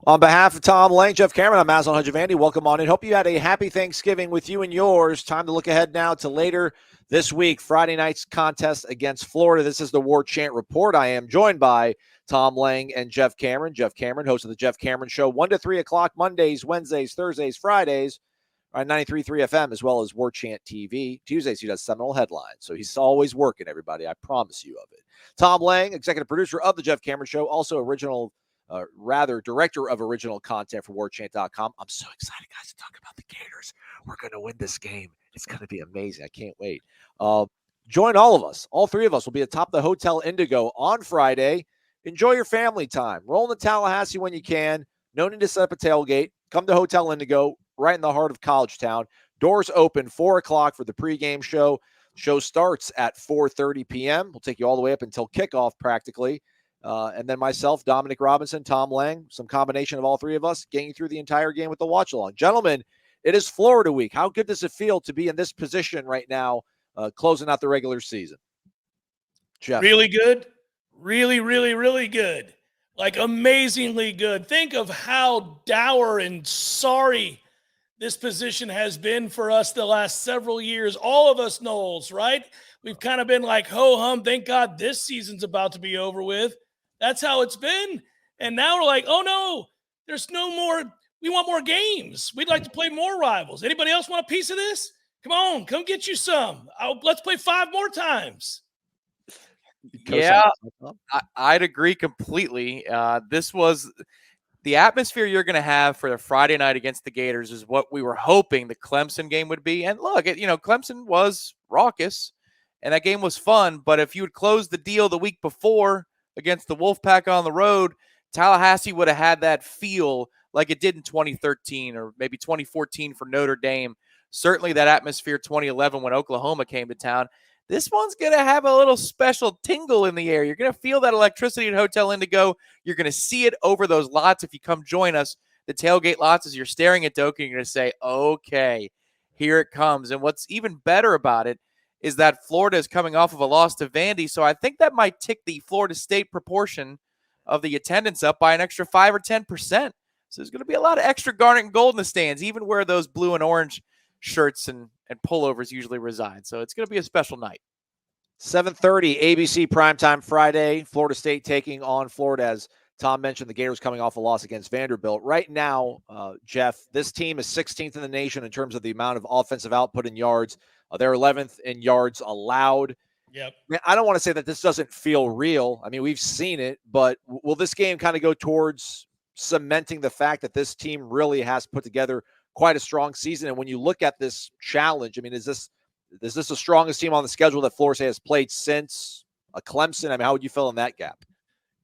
On behalf of Tom Lang, Jeff Cameron, I'm Maslin Hudjavandi. Welcome on in. Hope you had a happy Thanksgiving with you and yours. Time to look ahead now to later this week, Friday night's contest against Florida. This is the Warchant Report. I am joined by Tom Lang and Jeff Cameron. Jeff Cameron, host of the Jeff Cameron Show, 1 to 3 o'clock, Mondays, Wednesdays, Thursdays, Fridays, on 93.3 FM, as well as Warchant TV. Tuesdays, he does Seminole Headlines. So he's always working, everybody. I promise you of it. Tom Lang, executive producer of the Jeff Cameron Show, also director of original content for Warchant.com. I'm so excited, guys, to talk about the Gators. We're going to win this game. It's going to be amazing. I can't wait. Join all of us. All three of us will be atop the Hotel Indigo on Friday. Enjoy your family time. Roll into Tallahassee when you can. No need to set up a tailgate. Come to Hotel Indigo, right in the heart of College Town. Doors open 4 o'clock for the pregame show. Show starts at 4:30 p.m. We'll take you all the way up until kickoff practically. And then myself, Dominic Robinson, Tom Lang, some combination of all three of us getting through the entire game with the watch along. Gentlemen, it is Florida week. How good does it feel to be in this position right now, closing out the regular season? Jeff. Really good. Really, really, really good. Like amazingly good. Think of how dour and sorry this position has been for us the last several years. All of us Noles, right? We've kind of been like, ho-hum, thank God this season's about to be over with. That's how it's been. And now we're like, oh, no, there's no more. We want more games. We'd like to play more rivals. Anybody else want a piece of this? Come on, come get you some. Let's play 5 more times. Yeah, I'd agree completely. This was the atmosphere you're going to have for the Friday night against the Gators is what we were hoping the Clemson game would be. And look, Clemson was raucous, and that game was fun. But if you had closed the deal the week before against the Wolfpack on the road, Tallahassee would have had that feel like it did in 2013 or maybe 2014 for Notre Dame. Certainly that atmosphere 2011 when Oklahoma came to town. This one's going to have a little special tingle in the air. You're going to feel that electricity at Hotel Indigo. You're going to see it over those lots if you come join us. The tailgate lots, as you're staring at Doak, you're going to say, okay, here it comes. And what's even better about it is that Florida is coming off of a loss to Vandy, so I think that might tick the Florida State proportion of the attendance up by an extra 5 or 10%. So there's going to be a lot of extra garnet and gold in the stands, even where those blue and orange shirts and pullovers usually reside. So it's going to be a special night. 7:30 ABC primetime Friday. Florida State taking on Florida. As Tom mentioned, the Gators coming off a loss against Vanderbilt. Right now, Jeff, this team is 16th in the nation in terms of the amount of offensive output in yards. They're 11th in yards allowed. Yep. I don't want to say that this doesn't feel real. I mean, we've seen it, but will this game kind of go towards cementing the fact that this team really has put together quite a strong season? And when you look at this challenge, I mean, is this the strongest team on the schedule that Florida State has played since Clemson? I mean, how would you fill in that gap?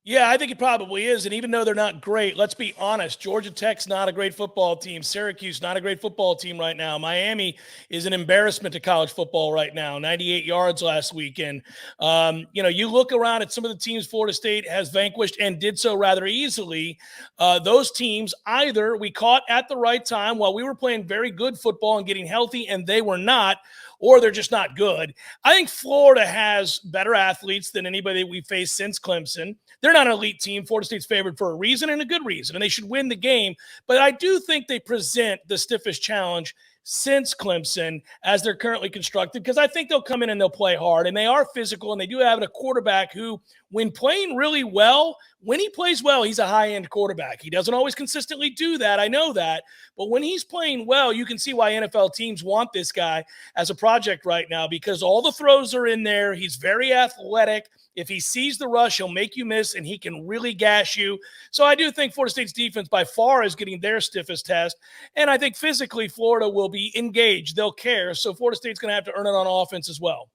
Yeah, I think it probably is. And even though they're not great, let's be honest, Georgia Tech's not a great football team. Syracuse, not a great football team right now. Miami is an embarrassment to college football right now, 98 yards last weekend. You look around at some of the teams Florida State has vanquished and did so rather easily. Those teams, either we caught at the right time while we were playing very good football and getting healthy, and they were not, or they're just not good. I think Florida has better athletes than anybody we faced since Clemson. They're not an elite team. Florida State's favored for a reason and a good reason, and they should win the game. But I do think they present the stiffest challenge since Clemson as they're currently constructed, because I think they'll come in and they'll play hard, and they are physical, and they do have a quarterback who, when playing really well, when he plays well, he's a high-end quarterback. He doesn't always consistently do that. I know that. But when he's playing well, you can see why NFL teams want this guy as a project right now, because all the throws are in there. He's very athletic. If he sees the rush, he'll make you miss, and he can really gash you. So I do think Florida State's defense by far is getting their stiffest test. And I think physically Florida will be engaged. They'll care. So Florida State's going to have to earn it on offense as well.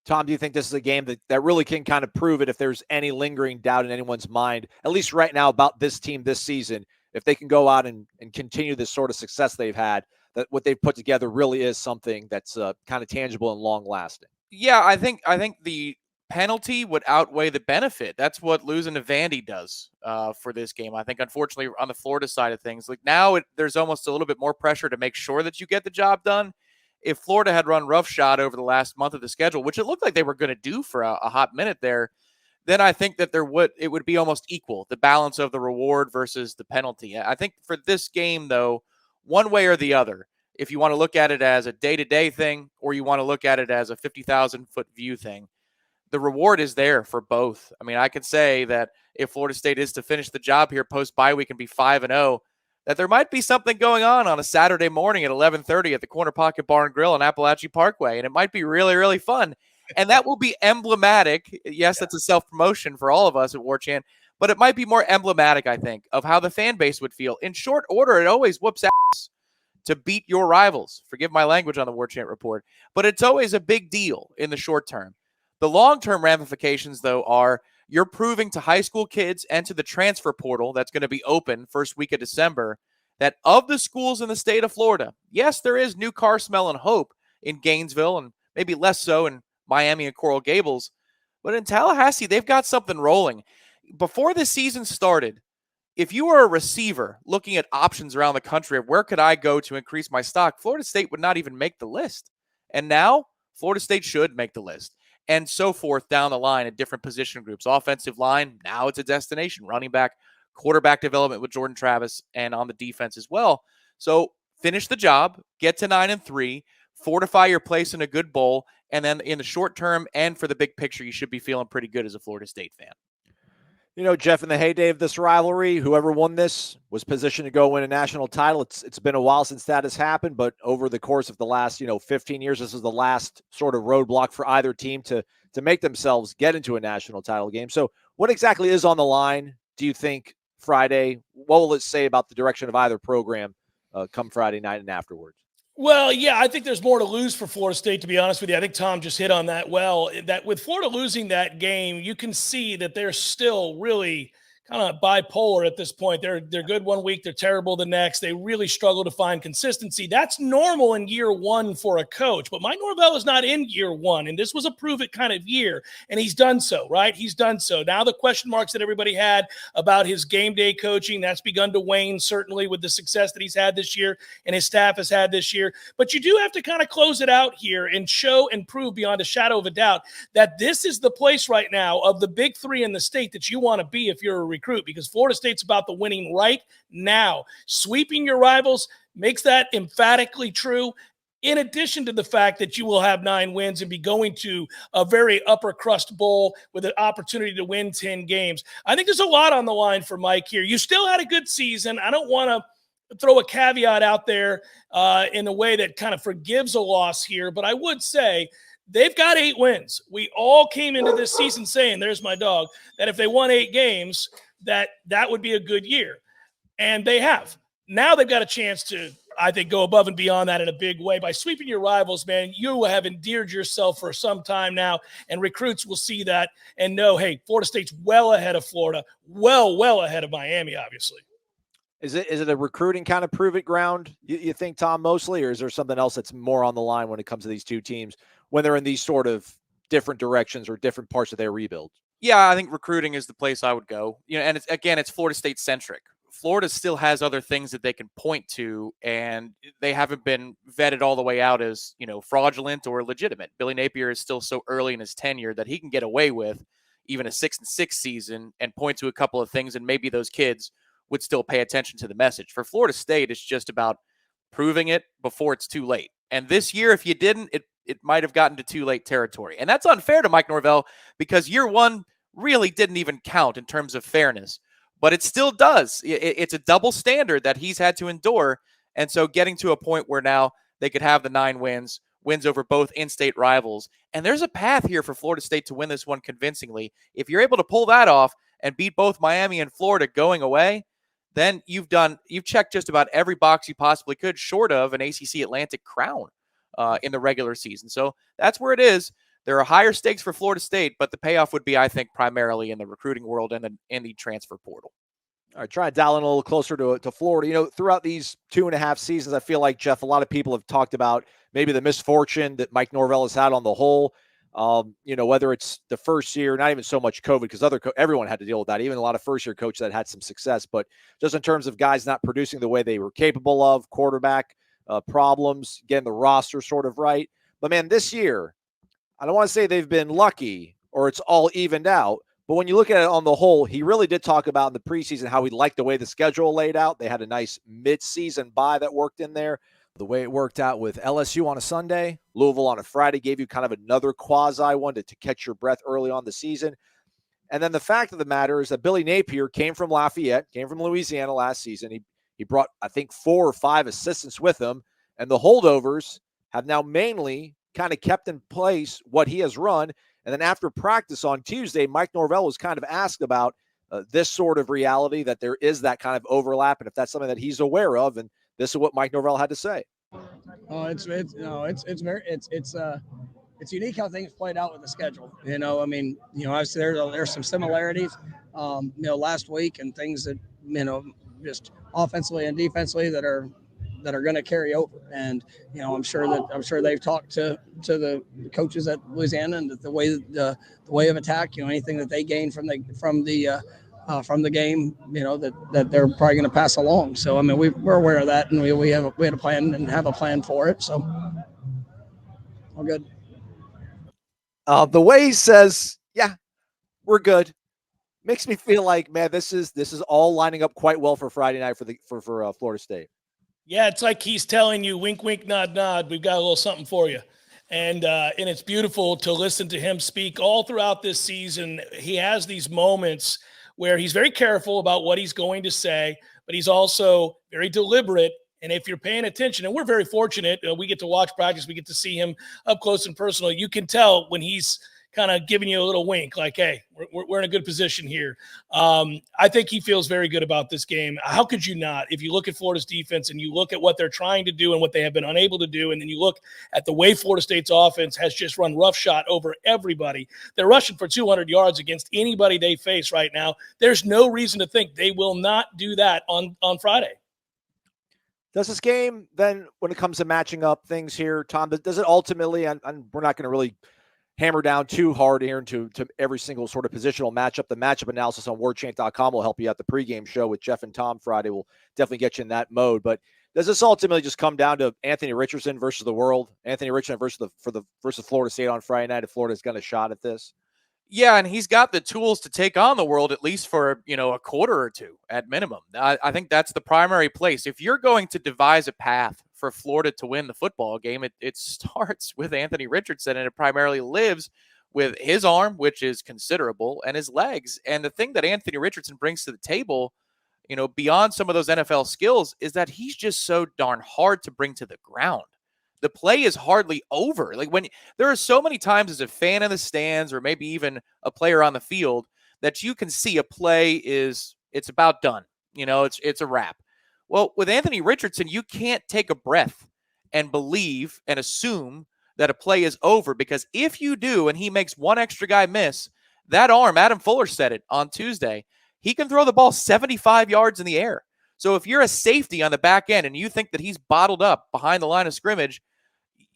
Tom, do you think this is a game that really can kind of prove it if there's any lingering doubt in anyone's mind, at least right now, about this team this season, if they can go out and continue this sort of success they've had, that what they've put together really is something that's kind of tangible and long-lasting? Yeah, I think the penalty would outweigh the benefit. That's what losing to Vandy does for this game. I think, unfortunately, on the Florida side of things, like now there's almost a little bit more pressure to make sure that you get the job done. If Florida had run roughshod over the last month of the schedule, which it looked like they were going to do for a hot minute there, then I think that it would be almost equal, the balance of the reward versus the penalty. I think for this game, though, one way or the other, if you want to look at it as a day-to-day thing or you want to look at it as a 50,000-foot view thing, the reward is there for both. I mean, I can say that if Florida State is to finish the job here post-bye week and be 5-0, that there might be something going on a Saturday morning at 11:30 at the Corner Pocket Bar and Grill on Appalachian Parkway, and it might be really, really fun. And that will be emblematic. Yes, that's a self-promotion for all of us at Warchant, but it might be more emblematic, I think, of how the fan base would feel. In short order, it always whoops ass to beat your rivals. Forgive my language on the Warchant Report, but it's always a big deal in the short term. The long-term ramifications, though, are you're proving to high school kids and to the transfer portal that's going to be open first week of December that of the schools in the state of Florida, yes, there is new car smell and hope in Gainesville and maybe less so in Miami and Coral Gables, but in Tallahassee, they've got something rolling. Before the season started, if you were a receiver looking at options around the country of where could I go to increase my stock, Florida State would not even make the list. And now Florida State should make the list. And so forth down the line at different position groups. Offensive line, now it's a destination. Running back, quarterback development with Jordan Travis, and on the defense as well. So finish the job, get to 9-3, fortify your place in a good bowl, and then in the short term and for the big picture, you should be feeling pretty good as a Florida State fan. You know, Jeff, in the heyday of this rivalry, whoever won this was positioned to go win a national title. It's been a while since that has happened, but over the course of the last, 15 years, this is the last sort of roadblock for either team to make themselves get into a national title game. So what exactly is on the line, do you think, Friday? What will it say about the direction of either program come Friday night and afterwards? Well, yeah, I think there's more to lose for Florida State, to be honest with you. I think Tom just hit on that well, that with Florida losing that game, you can see that they're still really kind of bipolar at this point. They're good one week, they're terrible the next. They really struggle to find consistency. That's normal in year one for a coach, but Mike Norvell is not in year one, and this was a prove-it kind of year, and he's done so, right? He's done so. Now the question marks that everybody had about his game day coaching, that's begun to wane, certainly with the success that he's had this year and his staff has had this year. But you do have to kind of close it out here and show and prove beyond a shadow of a doubt that this is the place right now of the big three in the state that you want to be if you're a recruit, because Florida State's about the winning right now. Sweeping your rivals makes that emphatically true, in addition to the fact that you will have 9 wins and be going to a very upper crust bowl with an opportunity to win 10 games. I think there's a lot on the line for Mike here. You still had a good season. I don't want to throw a caveat out there in a way that kind of forgives a loss here, but I would say they've got 8 wins. We all came into this season saying, there's my dog, that if they won 8 games, that would be a good year. And they have. Now they've got a chance to, I think, go above and beyond that in a big way. By sweeping your rivals, man, you have endeared yourself for some time now, and recruits will see that and know, hey, Florida State's well ahead of Florida, well ahead of Miami, obviously. Is it a recruiting kind of prove-it ground, you think, Tom, mostly, or is there something else that's more on the line when it comes to these two teams when they're in these sort of different directions or different parts of their rebuild? Yeah, I think recruiting is the place I would go. And it's Florida State centric. Florida still has other things that they can point to, and they haven't been vetted all the way out as, fraudulent or legitimate. Billy Napier is still so early in his tenure that he can get away with even a 6-6 season and point to a couple of things, and maybe those kids would still pay attention to the message. For Florida State, it's just about proving it before it's too late. And this year, if you didn't, it might have gotten to too late territory. And that's unfair to Mike Norvell because year one really didn't even count in terms of fairness. But it still does. It's a double standard that he's had to endure. And so getting to a point where now they could have the 9 wins over both in-state rivals. And there's a path here for Florida State to win this one convincingly. If you're able to pull that off and beat both Miami and Florida going away, then you've checked just about every box you possibly could, short of an ACC Atlantic crown in the regular season. So that's where it is. There are higher stakes for Florida State, but the payoff would be, I think, primarily in the recruiting world and in the transfer portal. All right, try to dial in a little closer to Florida. Throughout these 2.5 seasons, I feel like, Jeff, a lot of people have talked about maybe the misfortune that Mike Norvell has had on the whole. Whether it's the first year, not even so much COVID, because everyone had to deal with that, even a lot of first-year coaches that had some success. But just in terms of guys not producing the way they were capable of, quarterback problems, getting the roster sort of right. But, man, this year, I don't want to say they've been lucky or it's all evened out, But when you look at it on the whole, he really did talk about in the preseason how he liked the way the schedule laid out. They had a nice mid-season bye that worked in there. The way it worked out with LSU on a Sunday, Louisville on a Friday gave you kind of another quasi one to catch your breath early on the season. And then the fact of the matter is that Billy Napier came from Lafayette, came from Louisiana last season. He brought, I think, 4 or 5 assistants with him, and the holdovers have now mainly kind of kept in place what he has run. And then after practice on Tuesday, Mike Norvell was kind of asked about this sort of reality, that there is that kind of overlap, and if that's something that he's aware of. And this is what Mike Norvell had to say. Oh, it's unique how things played out with the schedule. I mean, obviously there's some similarities, last week, and things that, just offensively and defensively that are going to carry over. And, I'm sure they've talked to the coaches at Louisiana, and the way of attack, anything that they gain from the game, that they're probably going to pass along. So, I mean, we're aware of that, and we had a plan and have a plan for it. So all good. The way he says, yeah, we're good, makes me feel like, man, this is all lining up quite well for Friday night for Florida State. Yeah, it's like he's telling you, wink, wink, nod, nod, we've got a little something for you. And it's beautiful to listen to him speak all throughout this season. He has these moments where he's very careful about what he's going to say, but he's also very deliberate. And if you're paying attention, and we're very fortunate, we get to watch practice, we get to see him up close and personal. You can tell when he's kind of giving you a little wink, like, hey, we're in a good position here. I think he feels very good about this game. How could you not? If you look at Florida's defense and you look at what they're trying to do and what they have been unable to do, and then you look at the way Florida State's offense has just run roughshod over everybody. They're rushing for 200 yards against anybody they face right now. There's no reason to think they will not do that on Friday. Does this game then, when it comes to matching up things here, Tom, does it ultimately, and we're not going to really hammer down too hard here into every single sort of positional matchup. The matchup analysis on warchant.com will help you out. The pregame show with Jeff and Tom Friday will definitely get you in that mode. But does this ultimately just come down to Anthony Richardson versus the world? Anthony Richardson versus Florida State on Friday night, if Florida's got a shot at this? Yeah, and he's got the tools to take on the world, at least for, a quarter or two at minimum. I think that's the primary place. If you're going to devise a path for Florida to win the football game, it starts with Anthony Richardson, and it primarily lives with his arm, which is considerable, and his legs. And the thing that Anthony Richardson brings to the table, beyond some of those NFL skills, is that he's just so darn hard to bring to the ground. The play is hardly over. Like, when there are so many times as a fan in the stands, or maybe even a player on the field, that you can see a play it's about done. It's a wrap. Well, with Anthony Richardson, you can't take a breath and believe and assume that a play is over, because if you do and he makes one extra guy miss, that arm, Adam Fuller said it on Tuesday, he can throw the ball 75 yards in the air. So if you're a safety on the back end and you think that he's bottled up behind the line of scrimmage,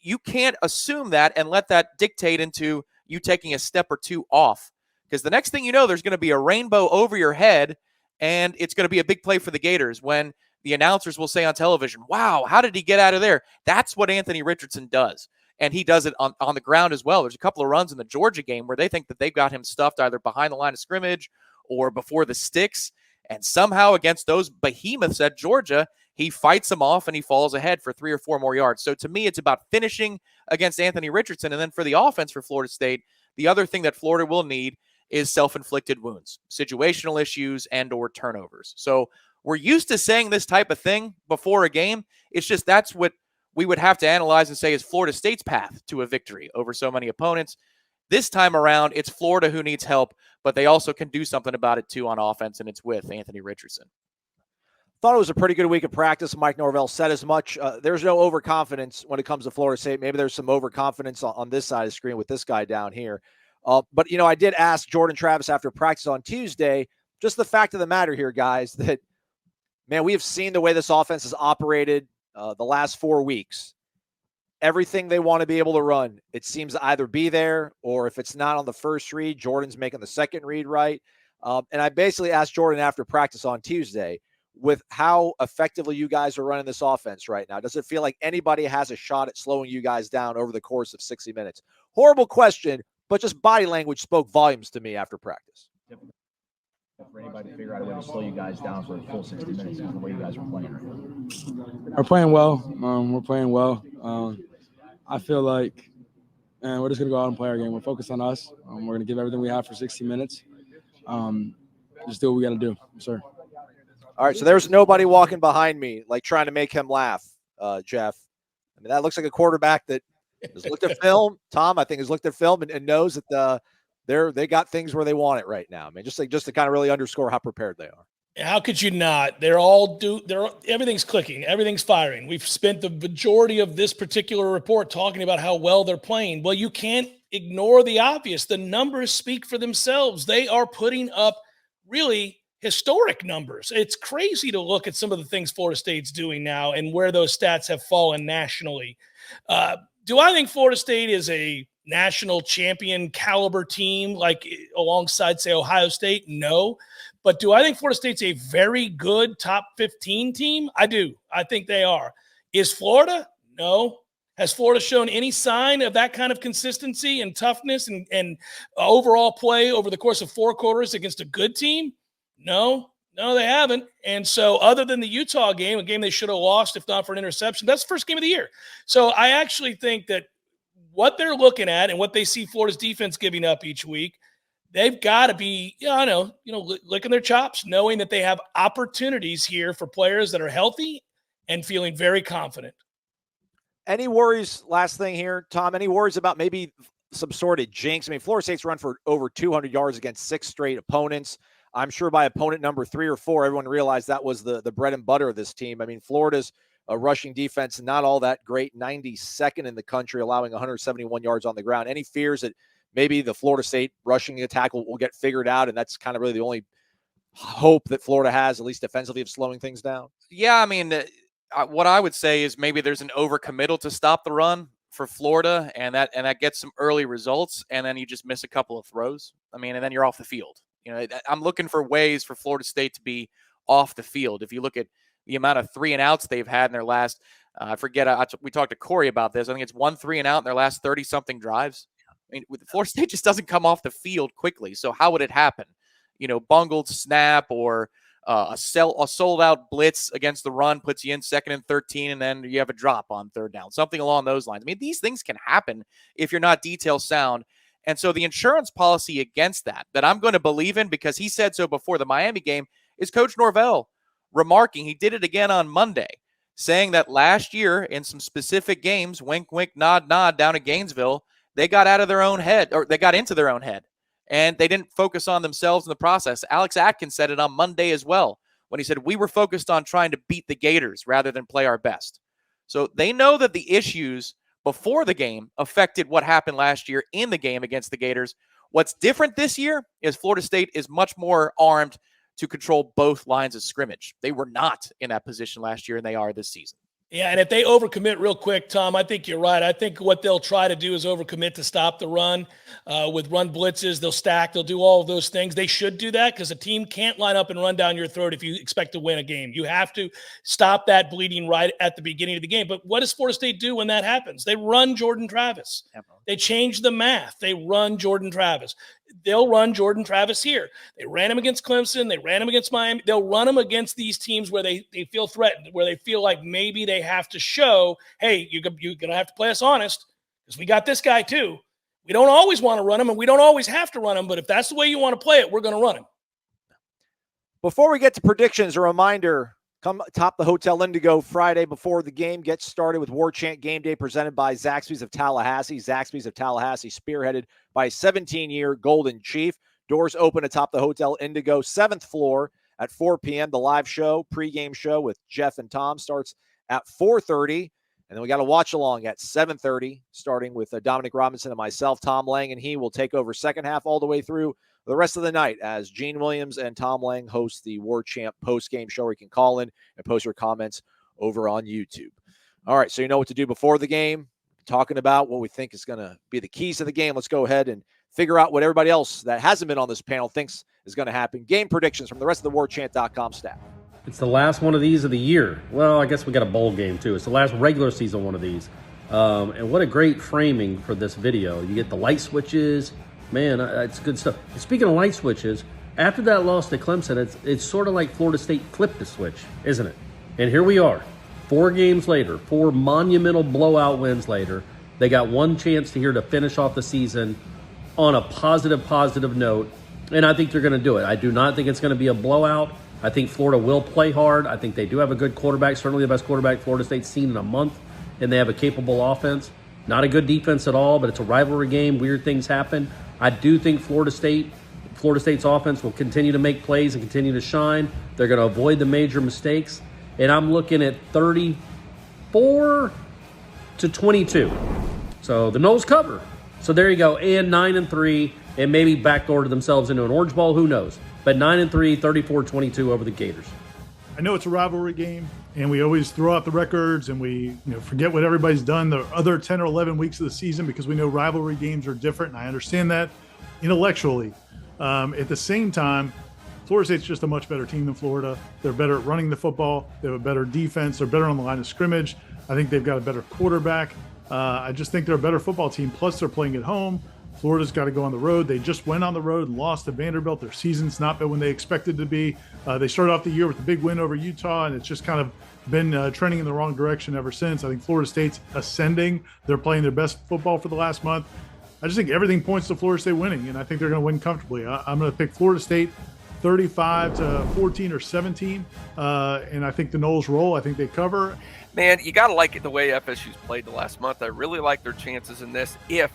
you can't assume that and let that dictate into you taking a step or two off, because the next thing you know, there's going to be a rainbow over your head, and it's going to be a big play for the Gators when the announcers will say on television, wow, how did he get out of there? That's what Anthony Richardson does. And he does it on the ground as well. There's a couple of runs in the Georgia game where they think that they've got him stuffed either behind the line of scrimmage or before the sticks. And somehow against those behemoths at Georgia, he fights them off and he falls ahead for 3 or 4 more yards. So to me, it's about finishing against Anthony Richardson. And then for the offense for Florida State, the other thing that Florida will need is self-inflicted wounds, situational issues, and or turnovers. So we're used to saying this type of thing before a game. It's just that's what we would have to analyze and say is Florida State's path to a victory over so many opponents. This time around, it's Florida who needs help, but they also can do something about it too on offense, and it's with Anthony Richardson. Thought it was a pretty good week of practice. Mike Norvell said as much. There's no overconfidence when it comes to Florida State. Maybe there's some overconfidence on this side of the screen with this guy down here. But, I did ask Jordan Travis after practice on Tuesday, just the fact of the matter here, guys, that, man, we have seen the way this offense has operated the last 4 weeks. Everything they want to be able to run, it seems to either be there, or if it's not on the first read, Jordan's making the second read right. And I basically asked Jordan after practice on Tuesday, with how effectively you guys are running this offense right now, does it feel like anybody has a shot at slowing you guys down over the course of 60 minutes? Horrible question, but just body language spoke volumes to me after practice. for anybody to figure out a way to slow you guys down for a full 60 minutes on the way you guys are playing right now? We're playing well. We're playing well. I feel like we're just going to go out and play our game. We're focused on us. We're going to give everything we have for 60 minutes. Just do what we got to do, sir. All right, so there's nobody walking behind me, like trying to make him laugh, Jeff. I mean, that looks like a quarterback that has looked at film. Tom, I think, has looked at film and knows that they got things where they want it right now. I mean, just to kind of really underscore how prepared they are. How could you not? Everything's clicking. Everything's firing. We've spent the majority of this particular report talking about how well they're playing. Well, you can't ignore the obvious. The numbers speak for themselves. They are putting up really historic numbers. It's crazy to look at some of the things Florida State's doing now and where those stats have fallen nationally. Do I think Florida State is a national champion caliber team, like alongside, say, Ohio State? No. But do I think Florida State's a very good top 15 team? I do. I think they are. Is Florida? No. Has Florida shown any sign of that kind of consistency and toughness and overall play over the course of 4 quarters against a good team? No. No, they haven't. And so other than the Utah game, a game they should have lost if not for an interception, that's the first game of the year. So I actually think that what they're looking at and what they see Florida's defense giving up each week, they've got to be, licking their chops, knowing that they have opportunities here for players that are healthy and feeling very confident. Any worries, last thing here, Tom, any worries about maybe some sort of jinx? I mean, Florida State's run for over 200 yards against 6 straight opponents. I'm sure by opponent number 3 or 4, everyone realized that was the bread and butter of this team. I mean, Florida's rushing defense, not all that great, 92nd in the country, allowing 171 yards on the ground. Any fears that maybe the Florida State rushing attack will get figured out, and that's kind of really the only hope that Florida has, at least defensively, of slowing things down? Yeah, I mean, what I would say is maybe there's an overcommittal to stop the run for Florida, and that gets some early results, and then you just miss a couple of throws. I mean, and then you're off the field. I'm looking for ways for Florida State to be off the field. If you look at the amount of 3 and outs they've had in their last, we talked to Corey about this. I think it's 1 3 and out in their last 30-something drives. I mean, with Florida State just doesn't come off the field quickly. So how would it happen? Bungled snap or a sold-out blitz against the run puts you in 2nd and 13, and then you have a drop on 3rd down, something along those lines. I mean, these things can happen if you're not detail sound. And so the insurance policy against that I'm going to believe in, because he said so before the Miami game, is Coach Norvell remarking, he did it again on Monday, saying that last year in some specific games, wink, wink, nod, nod, down at Gainesville, they got out of their own head, or they got into their own head, and they didn't focus on themselves in the process. Alex Atkins said it on Monday as well, when he said, we were focused on trying to beat the Gators rather than play our best. So they know that the issues before the game affected what happened last year in the game against the Gators. What's different this year is Florida State is much more armed to control both lines of scrimmage. They were not in that position last year, and they are this season. Yeah, and if they overcommit real quick, Tom, I think you're right. I think what they'll try to do is overcommit to stop the run with run blitzes. They'll stack. They'll do all of those things. They should do that, because a team can't line up and run down your throat if you expect to win a game. You have to stop that bleeding right at the beginning of the game. But what does Florida State do when that happens? They run Jordan Travis. They change the math. They run Jordan Travis. They'll run Jordan Travis here. They ran him against Clemson. They ran him against Miami. They'll run him against these teams where they feel threatened, where they feel like maybe they have to show, hey, you're going to have to play us honest, because we got this guy too. We don't always want to run him, and we don't always have to run him, but if that's the way you want to play it, we're going to run him. Before we get to predictions, a reminder, come top the Hotel Indigo Friday before the game gets started with Warchant Game Day presented by Zaxby's of Tallahassee. Zaxby's of Tallahassee, spearheaded by a 17-year Golden Chief. Doors open atop the Hotel Indigo, 7th floor at 4 p.m. The live show, pregame show with Jeff and Tom starts at 4:30. And then we got a watch along at 7:30, starting with Dominic Robinson and myself. Tom Lang and he will take over second half all the way through the rest of the night as Gene Williams and Tom Lang host the Warchant post-game show where you can call in and post your comments over on YouTube. All right, so you know what to do before the game. Talking about what we think is going to be the keys to the game. Let's go ahead and figure out what everybody else that hasn't been on this panel thinks is going to happen. Game predictions from the rest of the Warchant.com staff. It's the last one of these of the year. Well, I guess we got a bowl game too. It's the last regular season one of these. And what a great framing for this video. You get the light switches. Man, it's good stuff. Speaking of light switches, After that loss to Clemson, it's sort of like Florida State flipped the switch, isn't it? And here we are, 4 games later, 4 monumental blowout wins later. They got one chance to finish off the season on a positive note, and I think they're going to do it. I do not think it's going to be a blowout. I think Florida will play hard. I think they do have a good quarterback, certainly the best quarterback Florida State's seen in a month, and they have a capable offense. Not a good defense at all, but it's a rivalry game. Weird things happen. I do think Florida State's offense will continue to make plays and continue to shine. They're going to avoid the major mistakes, and I'm looking at 34-22. So the Noles cover. So there you go, and 9-3, and maybe backdoor to themselves into an Orange Bowl. Who knows? But 9-3, 34-22 over the Gators. I know it's a rivalry game, and we always throw out the records, and we forget what everybody's done the other 10 or 11 weeks of the season because we know rivalry games are different, and I understand that intellectually. At the same time, Florida State's just a much better team than Florida. They're better at running the football. They have a better defense. They're better on the line of scrimmage. I think they've got a better quarterback. I just think they're a better football team. Plus, they're playing at home. Florida's got to go on the road. They just went on the road and lost to Vanderbilt. Their season's not been when they expected to be. They started off the year with a big win over Utah, and it's just kind of been trending in the wrong direction ever since. I think Florida State's ascending. They're playing their best football for the last month. I just think everything points to Florida State winning, and I think they're going to win comfortably. I'm going to pick Florida State 35-14 or 17, and I think the Noles roll. I think they cover. Man, you got to like it the way FSU's played the last month. I really like their chances in this. If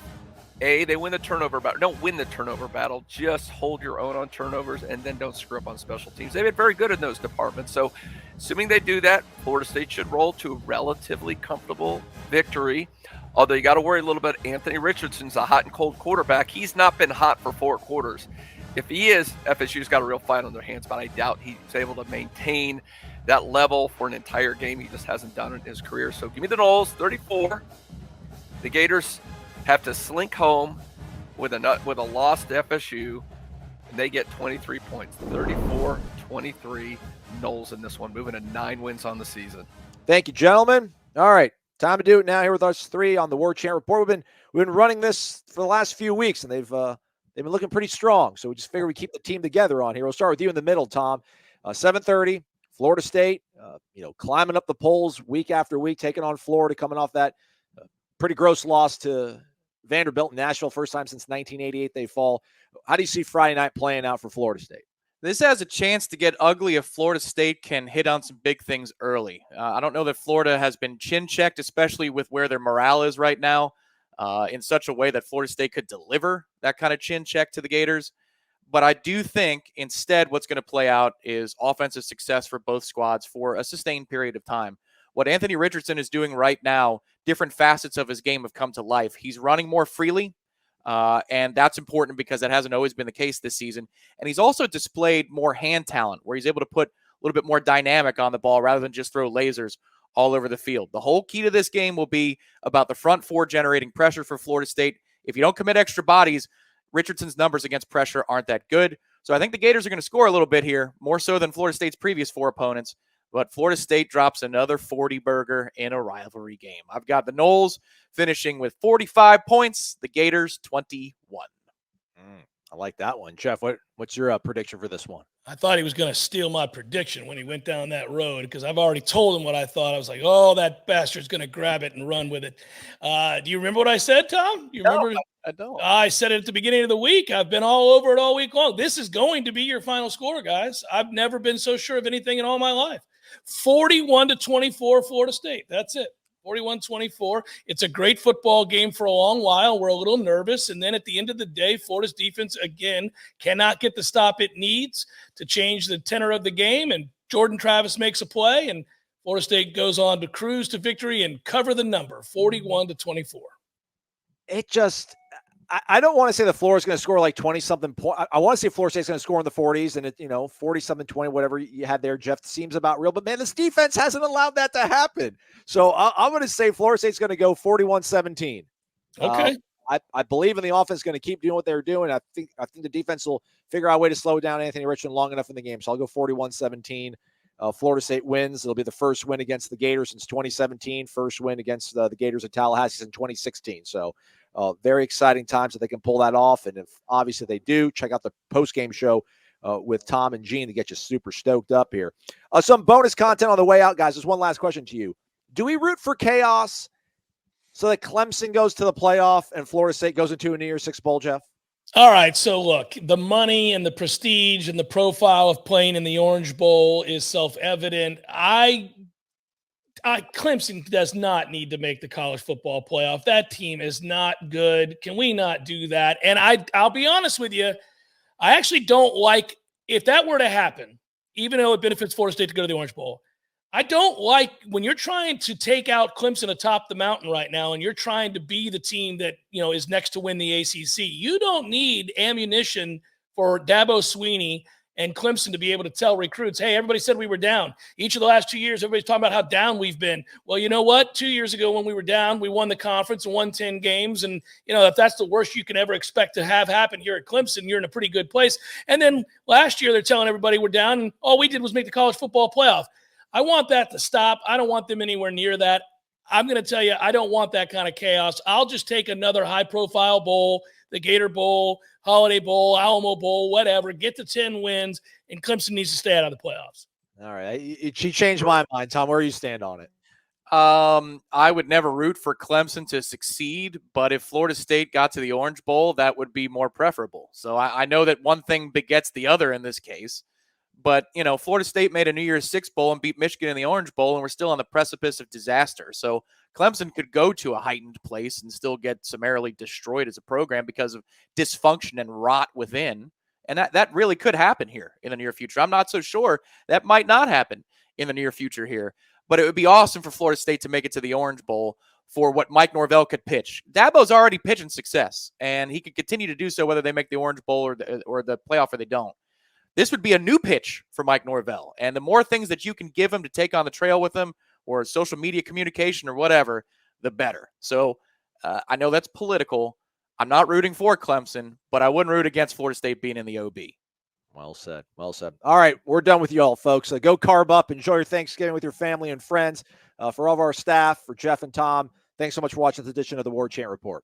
they win the turnover battle. Don't win the turnover battle. Just hold your own on turnovers and then don't screw up on special teams. They've been very good in those departments. So assuming they do that, Florida State should roll to a relatively comfortable victory. Although you got to worry a little bit. Anthony Richardson's a hot and cold quarterback. He's not been hot for 4 quarters. If he is, FSU's got a real fight on their hands, but I doubt he's able to maintain that level for an entire game. He just hasn't done it in his career. So give me the Noles, 34. The Gators have to slink home with a loss to FSU, and they get 23 points. 34-23 Noles in this one, moving to 9 wins on the season. Thank you, gentlemen. All right, time to do it now here with us 3 on the Warchant Report. We've been running this for the last few weeks, and they've been looking pretty strong. So we just figure we keep the team together on here. We'll start with you in the middle, Tom. 7:30, Florida State, climbing up the polls week after week, taking on Florida, coming off that pretty gross loss to Vanderbilt in Nashville, first time since 1988 they fall. How do you see Friday night playing out for Florida State? This has a chance to get ugly if Florida State can hit on some big things early. I don't know that Florida has been chin-checked, especially with where their morale is right now, in such a way that Florida State could deliver that kind of chin check to the Gators. But I do think instead what's going to play out is offensive success for both squads for a sustained period of time. What Anthony Richardson is doing right now, different facets of his game have come to life. He's running more freely, and that's important because that hasn't always been the case this season. And he's also displayed more hand talent where he's able to put a little bit more dynamic on the ball rather than just throw lasers all over the field. The whole key to this game will be about the front 4 generating pressure for Florida State. If you don't commit extra bodies, Richardson's numbers against pressure aren't that good. So I think the Gators are going to score a little bit here, more so than Florida State's previous 4 opponents. But Florida State drops another 40-burger in a rivalry game. I've got the Noles finishing with 45 points, the Gators 21. I like that one. Jeff, what's your prediction for this one? I thought he was going to steal my prediction when he went down that road because I've already told him what I thought. I was like, oh, that bastard's going to grab it and run with it. Do you remember what I said, Tom? You remember? No, I don't. I said it at the beginning of the week. I've been all over it all week long. This is going to be your final score, guys. I've never been so sure of anything in all my life. 41-24 Florida State. That's it. 41-24. It's a great football game for a long while. We're a little nervous. And then at the end of the day, Florida's defense, again, cannot get the stop it needs to change the tenor of the game. And Jordan Travis makes a play, and Florida State goes on to cruise to victory and cover the number, 41-24. It just – I don't want to say the Florida's going to score like 20-something points. I want to say Florida State's going to score in the 40s, and 40-something, 20, whatever you had there, Jeff, seems about real. But, man, this defense hasn't allowed that to happen. So I'm going to say Florida State's going to go 41-17. Okay. I believe in the offense going to keep doing what they're doing. I think the defense will figure out a way to slow down Anthony Richardson long enough in the game. So I'll go 41-17. Florida State wins. It'll be the first win against the Gators since 2017, first win against the Gators at Tallahassee in 2016. So very exciting times that they can pull that off. And if obviously they do, check out the post-game show with Tom and Gene to get you super stoked up here. Some bonus content on the way out, guys. Just one last question to you. Do we root for chaos so that Clemson goes to the playoff and Florida State goes into a New Year's Six bowl, Jeff? All right, so look, the money and the prestige and the profile of playing in the Orange Bowl is self-evident. Clemson does not need to make the college football playoff. That team is not good. Can we not do that? And I'll be honest with you, I actually don't like, if that were to happen, even though it benefits Florida State to go to the Orange Bowl, I don't like when you're trying to take out Clemson atop the mountain right now and you're trying to be the team that, is next to win the ACC. You don't need ammunition for Dabo Swinney and Clemson to be able to tell recruits, hey, everybody said we were down. Each of the last 2 years, everybody's talking about how down we've been. Well, you know what? 2 years ago when we were down, we won the conference and won 10 games. And, if that's the worst you can ever expect to have happen here at Clemson, you're in a pretty good place. And then last year, they're telling everybody we're down, and all we did was make the college football playoff. I want that to stop. I don't want them anywhere near that. I'm going to tell you, I don't want that kind of chaos. I'll just take another high-profile bowl, the Gator Bowl, Holiday Bowl, Alamo Bowl, whatever, get to 10 wins, and Clemson needs to stay out of the playoffs. All right. She changed my mind, Tom. Where do you stand on it? I would never root for Clemson to succeed, but if Florida State got to the Orange Bowl, that would be more preferable. So I know that one thing begets the other in this case. But, Florida State made a New Year's Six bowl and beat Michigan in the Orange Bowl, and we're still on the precipice of disaster. So Clemson could go to a heightened place and still get summarily destroyed as a program because of dysfunction and rot within. And that really could happen here in the near future. I'm not so sure. That might not happen in the near future here. But it would be awesome for Florida State to make it to the Orange Bowl for what Mike Norvell could pitch. Dabo's already pitching success, and he could continue to do so whether they make the Orange Bowl or the playoff or they don't. This would be a new pitch for Mike Norvell. And the more things that you can give him to take on the trail with him or social media communication or whatever, the better. So I know that's political. I'm not rooting for Clemson, but I wouldn't root against Florida State being in the OB. Well said. Well said. All right, we're done with you all, folks. Go carb up. Enjoy your Thanksgiving with your family and friends. For all of our staff, for Jeff and Tom, thanks so much for watching this edition of the Warchant Report.